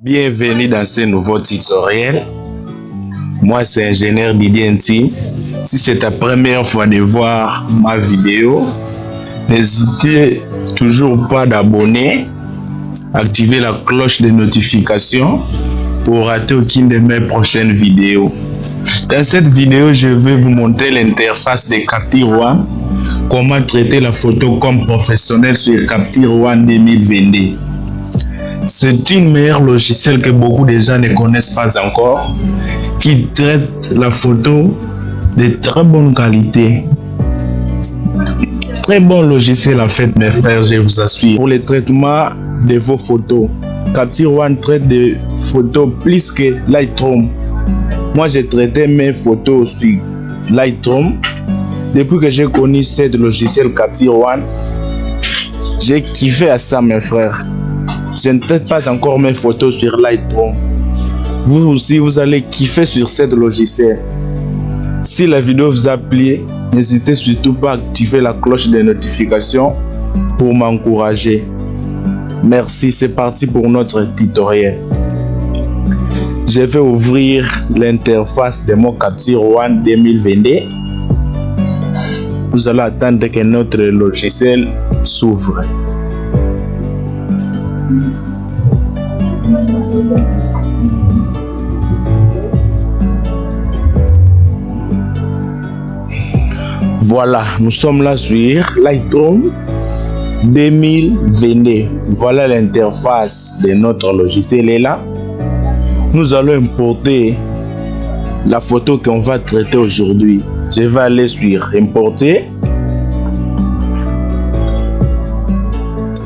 Bienvenue dans ce nouveau tutoriel. Moi c'est ingénieur Didier Nti. Si c'est ta première fois de voir ma vidéo, n'hésitez toujours pas d'abonner, activer la cloche de notification pour rater aucune de mes prochaines vidéos. Dans cette vidéo, je vais vous montrer l'interface de Capture One, comment traiter la photo comme professionnel sur Capture One 2022. C'est une meilleure logiciel que beaucoup de gens ne connaissent pas encore, qui traite la photo de très bonne qualité. Très bon logiciel en fait, mes frères, je vous assure. Pour le traitement de vos photos, Capture One traite des photos plus que Lightroom. Moi, j'ai traité mes photos sur Lightroom. Depuis que j'ai connu cette logiciel Capture One, j'ai kiffé à ça, mes frères. Je ne traite pas encore mes photos sur Lightroom. Vous aussi, vous allez kiffer sur cette logiciel. Si la vidéo vous a plu, n'hésitez surtout pas à activer la cloche de notification pour m'encourager. Merci, c'est parti pour notre tutoriel. Je vais ouvrir l'interface de mon Capture One 2022. Nous allons attendre que notre logiciel s'ouvre. Voilà, nous sommes là sur Lightroom 2022. Voilà l'interface de notre logiciel est là. Nous allons importer la photo qu'on va traiter aujourd'hui. Je vais aller sur importer.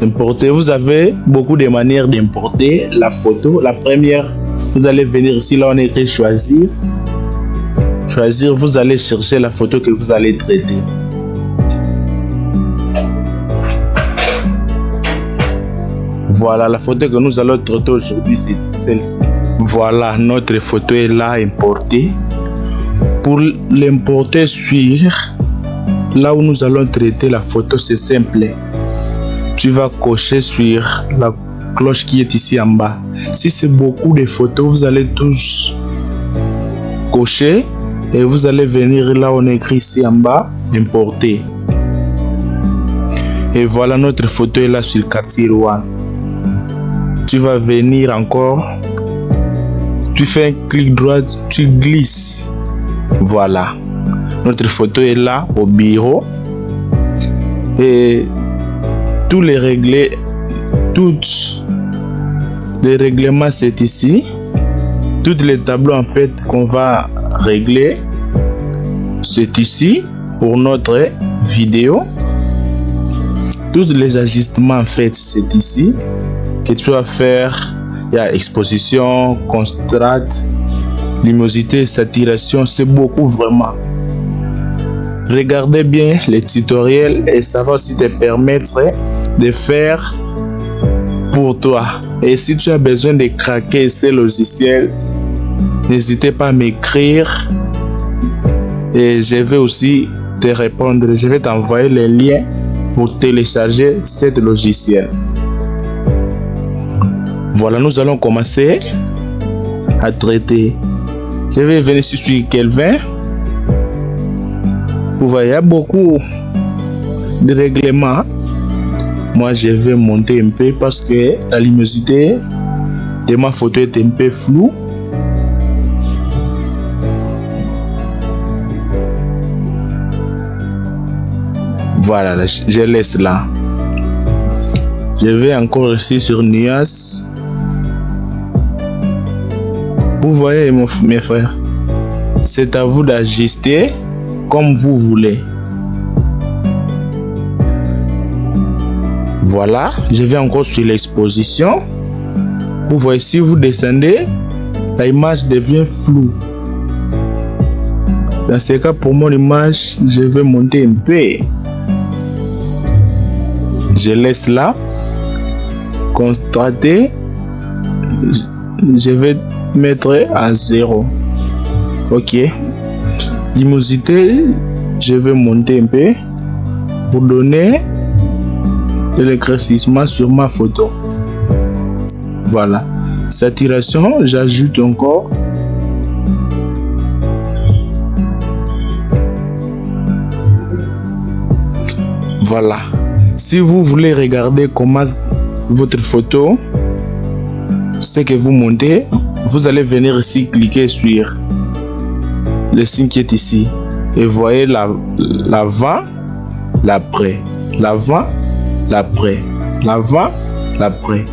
Importer, vous avez beaucoup de manières d'importer la photo. La première, vous allez venir ici, là on écrit choisir. Choisir, vous allez chercher la photo que vous allez traiter. Voilà, la photo que nous allons traiter aujourd'hui, c'est celle-ci. Voilà, notre photo est là, importée. Pour l'importer sur là où nous allons traiter la photo, c'est simple. Tu vas cocher sur la cloche qui est ici en bas. Si c'est beaucoup de photos, vous allez tous cocher et vous allez venir là où on écrit ici en bas, importer. Et voilà, notre photo est là sur Capture One. Tu vas venir encore, tu fais un clic droit, tu glisses. Voilà, notre photo est là au bureau. Et tous les règlements c'est ici. Tous les tableaux en fait qu'on va régler c'est ici pour notre vidéo. Tous les ajustements en fait c'est ici que tu vas faire. Il y a exposition, contraste, luminosité, saturation, c'est beaucoup vraiment. Regardez bien les tutoriels et ça va aussi te permettre de faire pour toi. Et si tu as besoin de craquer ces logiciels, n'hésitez pas à m'écrire et je vais aussi te répondre. Je vais t'envoyer les liens pour télécharger cet logiciel. Voilà, nous allons commencer à traiter. Je vais venir ici sur Kelvin. Vous voyez, il y a beaucoup de règlements. Moi, je vais monter un peu parce que la luminosité de ma photo est un peu floue. Voilà, je laisse là. Je vais encore ici sur nuance. Vous voyez, mes frères, c'est à vous d'ajuster comme vous voulez. Voilà, je vais encore sur l'exposition. Vous voyez, si vous descendez, la image devient floue. Dans ce cas, pour mon image, je vais monter un peu. Je laisse là. Constater. Je vais mettre à 0. Ok. Luminosité, je vais monter un peu pour donner de l'éclaircissement sur ma photo. Voilà. Saturation, j'ajoute encore. Voilà. Si vous voulez regarder comment votre photo, ce que vous montez, vous allez venir ici, cliquer sur le signe qui est ici. Et voyez l'avant, l'après. L'avant, l'après. L'avant, l'après.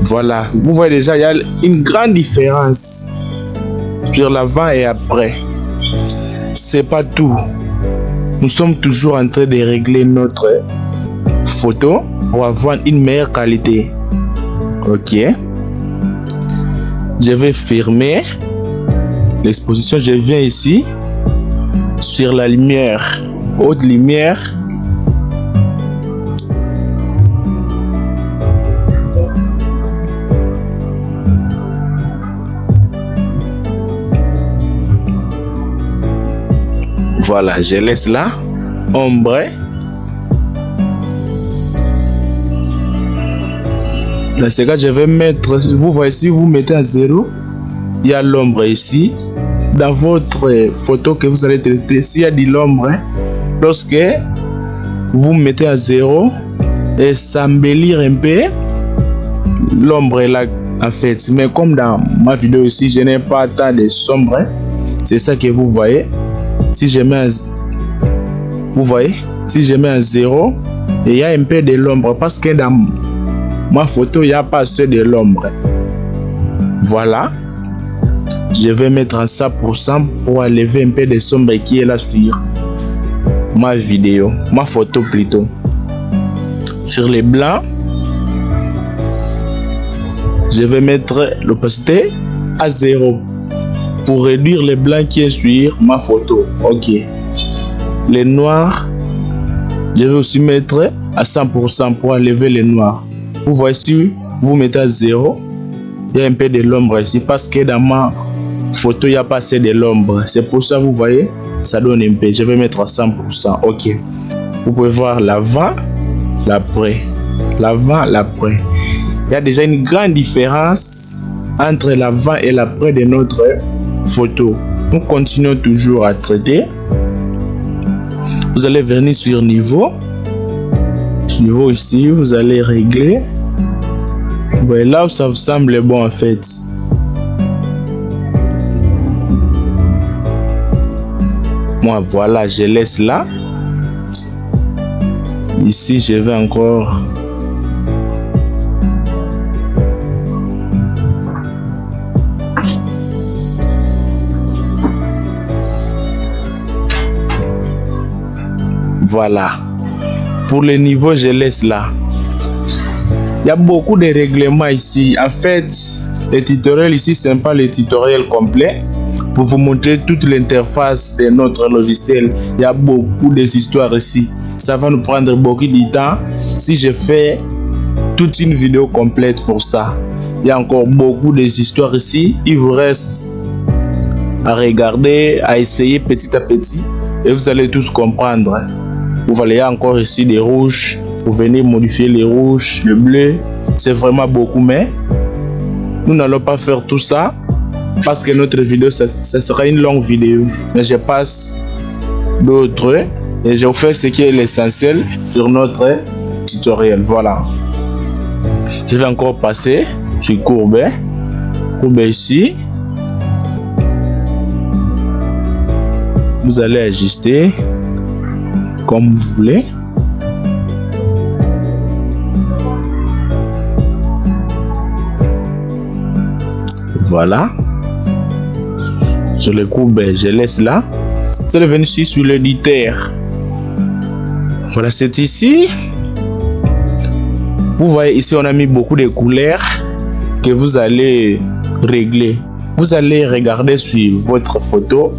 Voilà. Vous voyez déjà, il y a une grande différence sur l'avant et après. C'est pas tout. Nous sommes toujours en train de régler notre photo pour avoir une meilleure qualité. Ok. Je vais fermer l'exposition. Je viens ici sur la lumière, haute lumière. Voilà, je laisse là. Ombre. Dans ce cas, je vais mettre, vous voyez, si vous mettez à 0, il y a l'ombre ici. Dans votre photo que vous allez traiter, s'il y a de l'ombre, lorsque vous mettez à 0, et s'embellir un peu, l'ombre est là en fait. Mais comme dans ma vidéo ici, je n'ai pas tant de sombre, c'est ça que vous voyez. Si je mets vous voyez, si je mets à 0, il y a un peu de l'ombre parce que dans ma photo, il n'y a pas assez de l'ombre. Voilà. Je vais mettre à 100% pour enlever un peu de sombre qui est là sur ma vidéo, ma photo plutôt. Sur les blancs, je vais mettre l'opacité à 0 pour réduire les blancs qui est sur ma photo. Ok. Les noirs, je vais aussi mettre à 100% pour enlever les noirs. Vous voyez, si vous mettez à 0, il y a un peu de l'ombre ici parce que dans ma photo, il n'y a pas assez de l'ombre. C'est pour ça, vous voyez, ça donne un peu. Je vais mettre à 100%. Ok. Vous pouvez voir l'avant, l'après. L'avant, l'après. Il y a déjà une grande différence entre l'avant et l'après de notre photo. Nous continuons toujours à traiter. Vous allez venir sur niveau. Niveau ici, vous allez régler. Vous voyez là où ça vous semble bon en fait. Moi voilà, je laisse là. Ici, je vais encore voilà. Pour le niveau, je laisse là. Il y a beaucoup de règlements ici. En fait, le tutoriel ici, ce n'est pas le tutoriel complet. Pour vous montrer toute l'interface de notre logiciel, il y a beaucoup d'histoires ici. Ça va nous prendre beaucoup de temps si je fais toute une vidéo complète pour ça. Il y a encore beaucoup d'histoires ici. Il vous reste à regarder, à essayer petit à petit et vous allez tous comprendre. Vous voyez, il y a encore ici des rouges. Pour venir modifier les rouges, le bleu. C'est vraiment beaucoup, mais nous n'allons pas faire tout ça parce que notre vidéo, ça sera une longue vidéo. Mais je passe d'autres et je vous fais ce qui est l'essentiel sur notre tutoriel. Voilà. Je vais encore passer sur courbe. Courbe ici. Vous allez ajuster comme vous voulez. Voilà. Sur le courbe, je laisse là. Vous allez venir ici sur l'éditeur. Voilà, c'est ici. Vous voyez ici, on a mis beaucoup de couleurs que vous allez régler. Vous allez regarder sur votre photo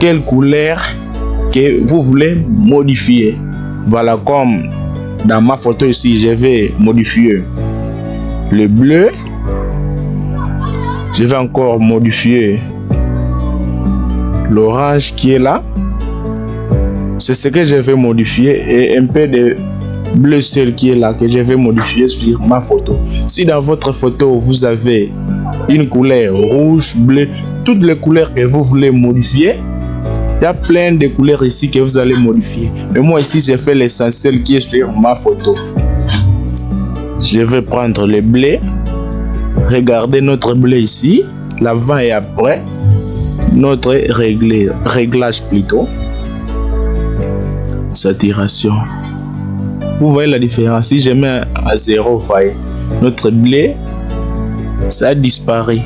quelle couleur que vous voulez modifier. Voilà, comme dans ma photo ici, je vais modifier le bleu. Je vais encore modifier l'orange qui est là. C'est ce que je vais modifier et un peu de bleu ciel qui est là que je vais modifier sur ma photo. Si dans votre photo vous avez une couleur rouge, bleu, toutes les couleurs que vous voulez modifier, il y a plein de couleurs ici que vous allez modifier. Mais moi ici j'ai fait l'essentiel qui est sur ma photo. Je vais prendre le bleu. Regardez notre bleu ici, l'avant et après, notre réglage plutôt, saturation. Vous voyez la différence. Si je mets à 0, vous voyez, notre bleu, ça a disparu.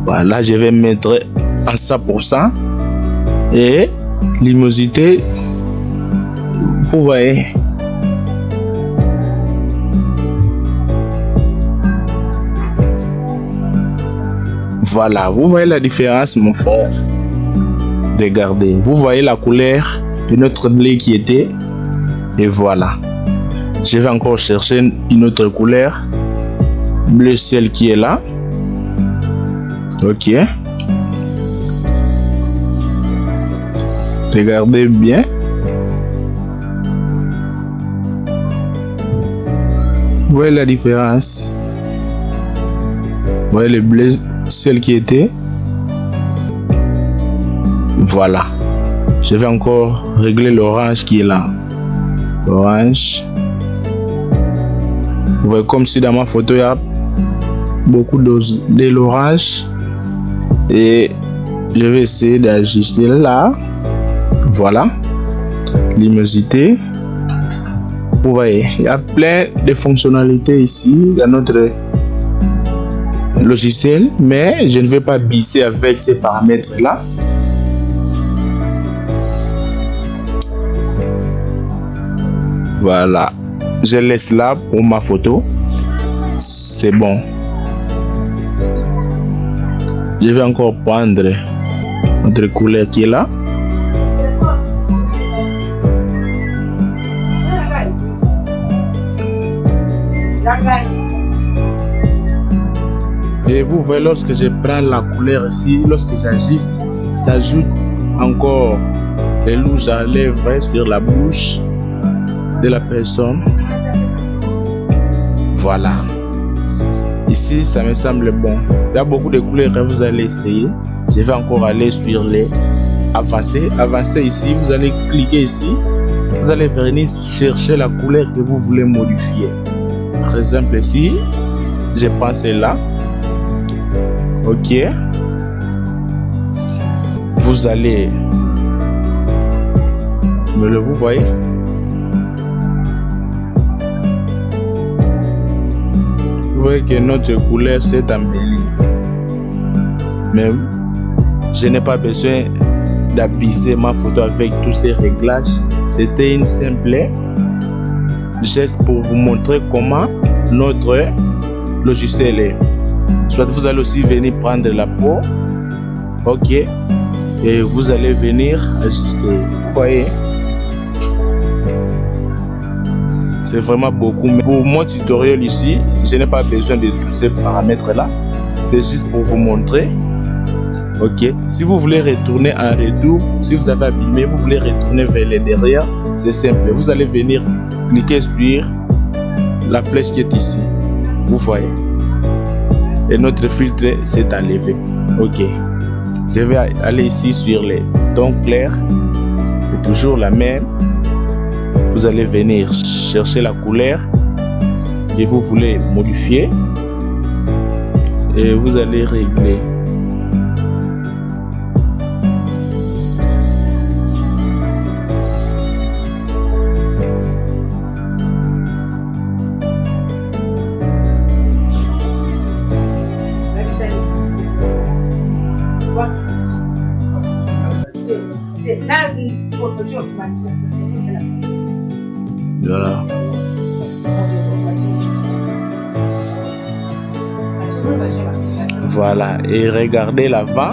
Voilà, je vais mettre en 100%. Et luminosité, vous voyez. Voilà, vous voyez la différence, mon frère. Regardez, vous voyez la couleur de notre blé qui était. Et voilà. Je vais encore chercher une autre couleur. Bleu ciel qui est là. Ok. Regardez bien. Vous voyez la différence. Vous voyez le bleu ciel qui était. Voilà. Je vais encore régler l'orange qui est là. L'orange. Vous voyez comme si dans ma photo il y a beaucoup de l'orange. Et je vais essayer d'ajuster là. Voilà. Luminosité. Vous voyez, il y a plein de fonctionnalités ici dans notre logiciel, mais je ne vais pas bisser avec ces paramètres là. Voilà, je laisse là pour ma photo. C'est bon. Je vais encore prendre notre couleur qui est là. Et vous voyez, lorsque je prends la couleur ici, lorsque j'ajuste, ça ajoute encore les rouges à lèvres sur la bouche de la personne. Voilà. Ici, ça me semble bon. Il y a beaucoup de couleurs que vous allez essayer. Je vais encore aller sur les avancer. Avancer ici, vous allez cliquer ici. Vous allez venir chercher la couleur que vous voulez modifier. Par exemple ici, je prends celle-là. Ok. Vous allez vous voyez. Vous voyez que notre couleur s'est embellie. Mais je n'ai pas besoin d'abuser ma photo avec tous ces réglages. C'était une simple geste pour vous montrer comment notre logiciel est. Soit vous allez aussi venir prendre la peau. Ok. Et vous allez venir ajuster. Vous voyez. C'est vraiment beaucoup. Mais pour mon tutoriel ici, je n'ai pas besoin de tous ces paramètres là. C'est juste pour vous montrer. Ok. Si vous voulez retourner en retour, si vous avez abîmé, vous voulez retourner vers le derrière, c'est simple. Vous allez venir cliquer sur la flèche qui est ici. Vous voyez. Et notre filtre s'est enlevé. Ok. Je vais aller ici sur les tons clairs. C'est toujours la même. Vous allez venir chercher la couleur que vous voulez modifier. Et vous allez régler. Voilà. Voilà. Et regardez l'avant,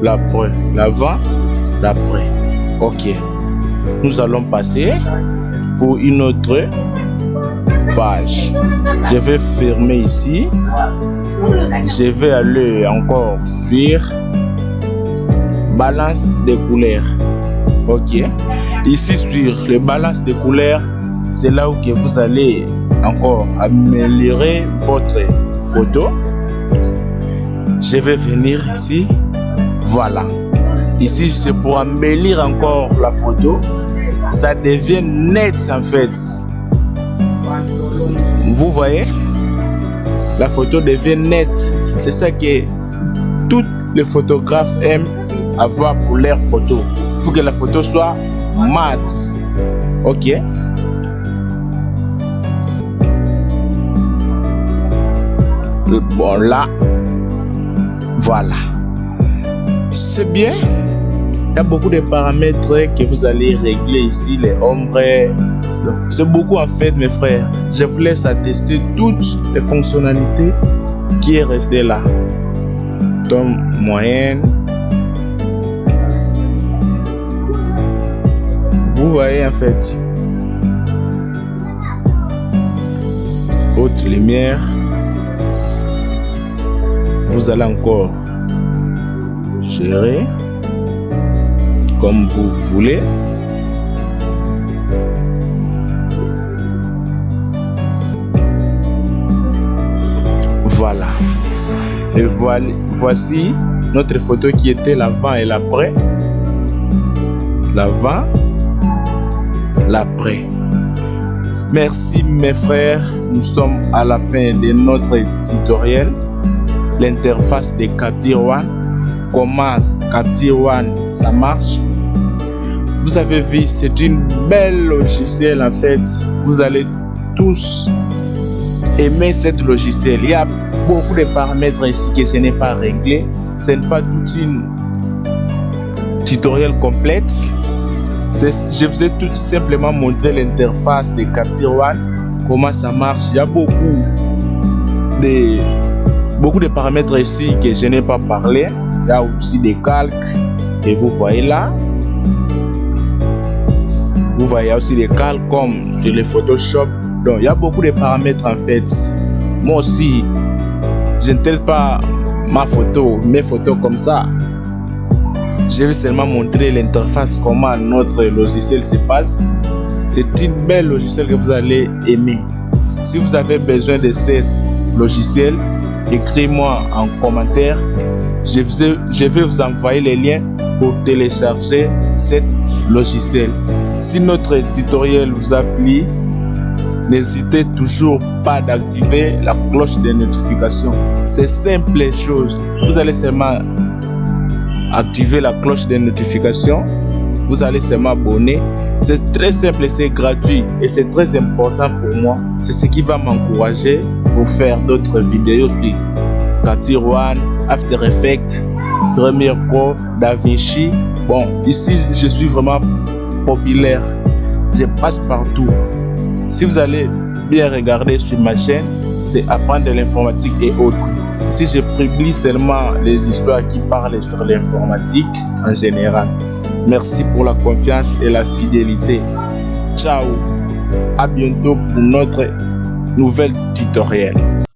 l'après, l'avant, l'après. Ok. Nous allons passer pour une autre page. Je vais fermer ici. Je vais aller encore sur balance des couleurs. Ok. Ici sur le balance des couleurs, c'est là où que vous allez encore améliorer votre photo. Je vais venir ici. Voilà. Ici, c'est pour embellir encore la photo. Ça devient net en fait. Vous voyez? La photo devient nette. C'est ça que tous les photographes aiment avoir pour leur photo. Il faut que la photo soit mat. Ok? Bon là, voilà. C'est bien. Il y a beaucoup de paramètres que vous allez régler ici, les ombres. C'est beaucoup en fait, mes frères. Je vous laisse attester toutes les fonctionnalités qui est restées là. Ton moyenne. Vous voyez en fait. Haute lumière. Vous allez encore gérer comme vous voulez. Voilà. Et voici notre photo qui était l'avant et l'après. L'avant, l'après. Merci mes frères. Nous sommes à la fin de notre tutoriel. L'interface de Capture One. Comment Capture One ça marche. Vous avez vu, c'est une belle logiciel en fait. Vous allez tous aimer cette logiciel. Il y a beaucoup de paramètres ici que je n'ai pas réglé. Ce n'est pas toute une tutoriel complète. Je vous ai tout simplement montré l'interface de Capture One, comment ça marche. Il y a beaucoup de paramètres ici que je n'ai pas parlé. Il y a aussi des calques et vous voyez là. Vous voyez aussi des calques comme sur le Photoshop. Donc il y a beaucoup de paramètres en fait. Moi aussi, je ne telle pas mes photos comme ça. Je vais seulement montrer l'interface, comment notre logiciel se passe. C'est une belle logiciel que vous allez aimer. Si vous avez besoin de ce logiciel, écrivez-moi en commentaire. Je vais vous envoyer les liens pour télécharger ce logiciel. Si notre tutoriel vous a plu, n'hésitez toujours pas d'activer la cloche de notification. C'est simple les choses. Vous allez seulement activer la cloche de notification. Vous allez seulement abonner. C'est très simple et c'est gratuit. Et c'est très important pour moi. C'est ce qui va m'encourager pour faire d'autres vidéos sur Capture One, After Effects, Premiere Pro, DaVinci. Bon, ici, je suis vraiment populaire. Je passe partout. Si vous allez bien regarder sur ma chaîne, c'est apprendre de l'informatique et autres. Si je publie seulement les histoires qui parlent sur l'informatique en général. Merci pour la confiance et la fidélité. Ciao. À bientôt pour notre nouvel tutoriel.